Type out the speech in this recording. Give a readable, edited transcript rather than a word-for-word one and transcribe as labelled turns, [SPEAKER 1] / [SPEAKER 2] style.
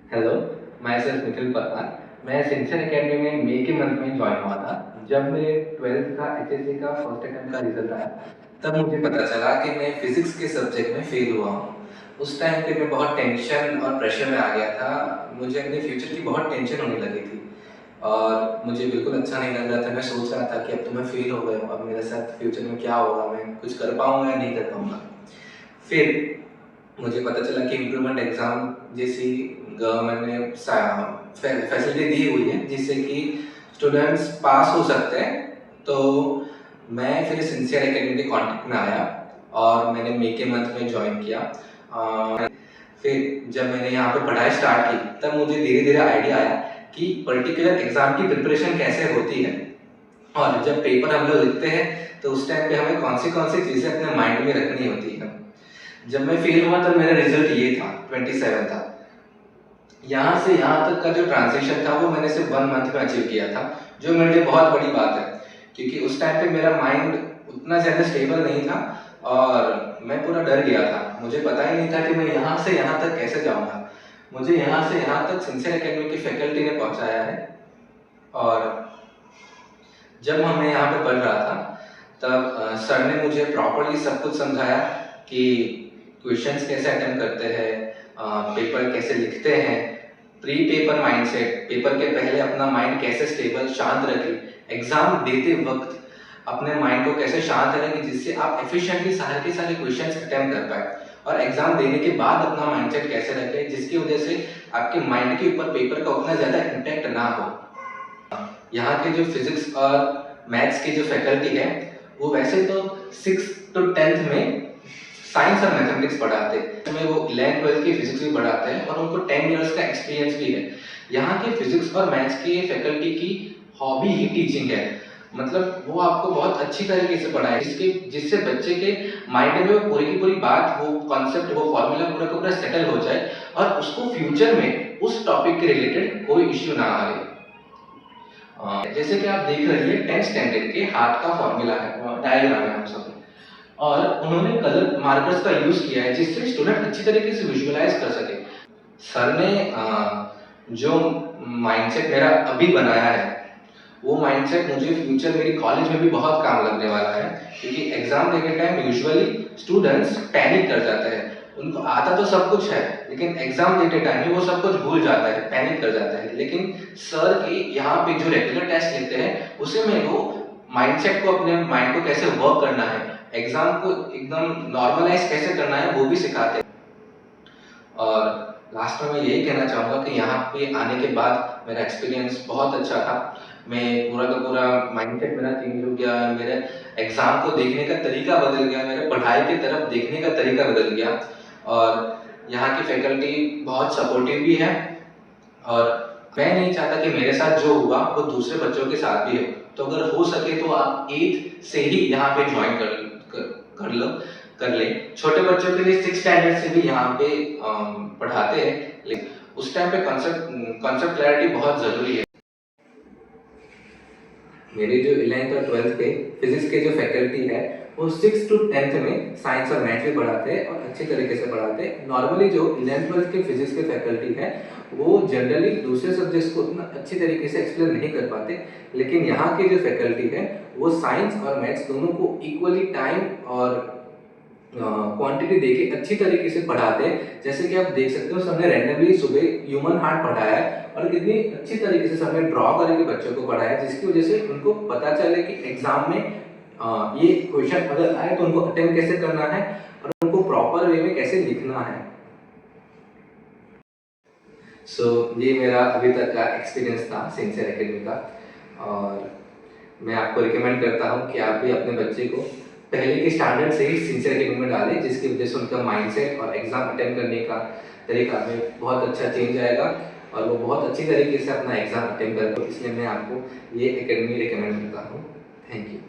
[SPEAKER 1] Hello, my self Nikhil Parmar. मैं सिंचन academy में मई के मंथ में जॉइन हुआ था। जब मेरे 12th का एचएससी का फर्स्ट अटेम्प्ट का रिजल्ट आया, तब मुझे पता चला कि मैं फिजिक्स के सब्जेक्ट में फेल हुआ हूँ। उस टाइम पे मैं बहुत टेंशन और प्रेशर में आ गया था। मुझे अपने फ्यूचर की बहुत टेंशन होने लगी थी और मुझे बिल्कुल अच्छा नहीं लग रहा था। मैं सोच रहा था कि अब तो मैं फेल हो गया हूँ, अब मेरे साथ फ्यूचर में क्या होगा, मैं कुछ कर पाऊंगा या नहीं कर पाऊंगा। फिर मुझे पता चला कि इम्प्रूवमेंट एग्ज़ाम जैसी गवर्नमेंट ने फैसिलिटी दी हुई है जिससे कि स्टूडेंट्स पास हो सकते हैं। तो मैं फिर सिंसियर एकेडमी के कॉन्टेक्ट में आया और मैंने मई के मंथ में ज्वाइन किया। फिर जब मैंने यहाँ पे पढ़ाई स्टार्ट की तब मुझे धीरे धीरे आइडिया आया कि पर्टिकुलर एग्ज़ाम की प्रिपरेशन कैसे होती है और जब पेपर हम लोग लिखते हैं तो उस टाइम पे हमें कौन सी चीज़ें अपने माइंड में रखनी होती है। जब मैं फेल हुआ तब मेरा रिजल्ट ये था, 27 था। यहाँ से यहाँ तक का जो ट्रांजिशन था वो मैंने सिर्फ 1 मंथ में अचीव किया था, जो मेरे लिए बहुत बड़ी बात है क्योंकि उस टाइम पे मेरा माइंड उतना ज़्यादा स्टेबल नहीं था और मैं पूरा डर गया था। मुझे पता ही नहीं था कि मैं यहाँ से यहाँ तक कैसे जाऊँगा। मुझे यहाँ से यहाँ तक सिंसियर एकेडमी की फैकल्टी ने पहुँचाया है और जब मैं यहाँ पे पढ़ रहा था तब सर ने मुझे प्रॉपर्ली सब कुछ समझाया कि क्वेश्चंस कैसे अटेम्प्ट करते हैं, पेपर कैसे लिखते हैं, प्री पेपर माइंडसेट, पेपर के पहले अपना माइंड कैसे स्टेबल शांत रखें, एग्जाम देते वक्त अपने माइंड को कैसे शांत रखें जिससे आप एफिशिएंटली सारे के सारे क्वेश्चंस अटेम्प्ट कर पाए और एग्जाम देने के बाद अपना माइंडसेट कैसे रखें जिसकी वजह से आपके माइंड के ऊपर पेपर का उतना ज़्यादा इम्पैक्ट ना हो। यहाँ के जो फिजिक्स और मैथ्स की जो फैकल्टी है वो वैसे तो 6th to 10th में साइंस और मैथमेटिक्स पढ़ाते हैं, में वो 11th 12th की फिजिक्स भी पढ़ाते हैं और उनको 10 इयर्स का एक्सपीरियंस भी है। यहाँ के फिजिक्स और मैथ्स की फैकल्टी की हॉबी ही टीचिंग है। मतलब वो आपको बहुत अच्छी तरीके से पढ़ाए जिससे बच्चे के माइंड में वो पूरी की पूरी बात, वो कॉन्सेप्ट, वो फॉर्मूला पूरा का पूरा सेटल हो जाए और उसको फ्यूचर में उस टॉपिक के रिलेटेड कोई इश्यू ना आए। जैसे कि आप देख रहे हैं 10th स्टैंडर्ड के हार्ट का फॉर्मूला है, डायग्राम है हम सब, और उन्होंने कलर मार्कर्स का यूज किया है जिससे स्टूडेंट अच्छी तरीके से विजुअलाइज कर सके। सर ने जो माइंडसेट मेरा अभी बनाया है वो माइंडसेट मुझे फ्यूचर मेरी कॉलेज में भी बहुत काम लगने वाला है क्योंकि एग्जाम देने टाइम यूजुअली स्टूडेंट्स पैनिक कर जाते हैं। उनको आता तो सब कुछ है लेकिन एग्जाम देते टाइम ही वो सब कुछ भूल जाता है, पैनिक कर जाता है। लेकिन सर के यहाँ पे जो रेगुलर टेस्ट लेते हैं उसी में वो माइंडसेट को, अपने माइंड को कैसे वर्क करना है, एग्जाम को एकदम नॉर्मलाइज कैसे करना है वो भी सिखाते हैं। और लास्ट में मैं यही कहना चाहूँगा कि यहाँ पे आने के बाद मेरा एक्सपीरियंस बहुत अच्छा था। मैं पूरा का पूरा माइंडसेट मेरा चेंज हो गया, मेरे एग्ज़ाम को देखने का तरीका बदल गया, मेरे पढ़ाई की तरफ देखने का तरीका बदल गया और यहाँ की फैकल्टी बहुत सपोर्टिव भी है और मैं नहीं चाहता कि मेरे साथ जो हुआ वो दूसरे बच्चों के साथ भी हो। तो अगर हो सके तो आप 8th से ही यहाँ पे ज्वाइन कर लो, कर ले। छोटे बच्चों के लिए 6th स्टैंडर्ड से भी यहाँ पे पढ़ाते हैं, लेकिन उस टाइम पे कॉन्सेप्ट क्लैरिटी बहुत ज़रूरी है। मेरे जो 11th और 12th के फिजिक्स के जो फैकल्टी है वो 6th to 10th में साइंस और मैथ्स भी पढ़ाते हैं और अच्छे तरीके से पढ़ाते हैं। नॉर्मली जो 11th 12th के फिजिक्स के फैकल्टी है वो जनरली दूसरे सब्जेक्ट्स को उतना अच्छी तरीके से एक्सप्लेन नहीं कर पाते, लेकिन यहाँ के जो फैकल्टी है वो साइंस और मैथ्स दोनों को इक्वली टाइम और क्वांटिटी देके अच्छी तरीके से पढ़ाते हैं। जैसे कि आप देख सकते हो सबने रैंडमली सुबह ह्यूमन हार्ट पढ़ाया है और कितनी अच्छी तरीके से सबने ड्रॉ करके बच्चों को पढ़ाया है जिसकी वजह से उनको पता चले कि एग्जाम में ये क्वेश्चन अगर आए तो उनको अटेम्प्ट कैसे करना है और उनको प्रॉपर वे में कैसे लिखना है। ये मेरा अभी तक का एक्सपीरियंस था सिंसियर एकेडमी का और मैं आपको रिकमेंड करता हूँ कि आप भी अपने बच्चे को पहले के स्टैंडर्ड से ही सिंसियर एकेडमी में डालें जिसकी वजह से उनका माइंडसेट और एग्जाम अटेम्प्ट करने का तरीका में बहुत अच्छा चेंज आएगा और वो बहुत अच्छी तरीके से अपना एग्जाम अटेम्प्ट करेगा। इसलिए मैं आपको ये एकेडमी रिकमेंड करता हूँ। Thank you.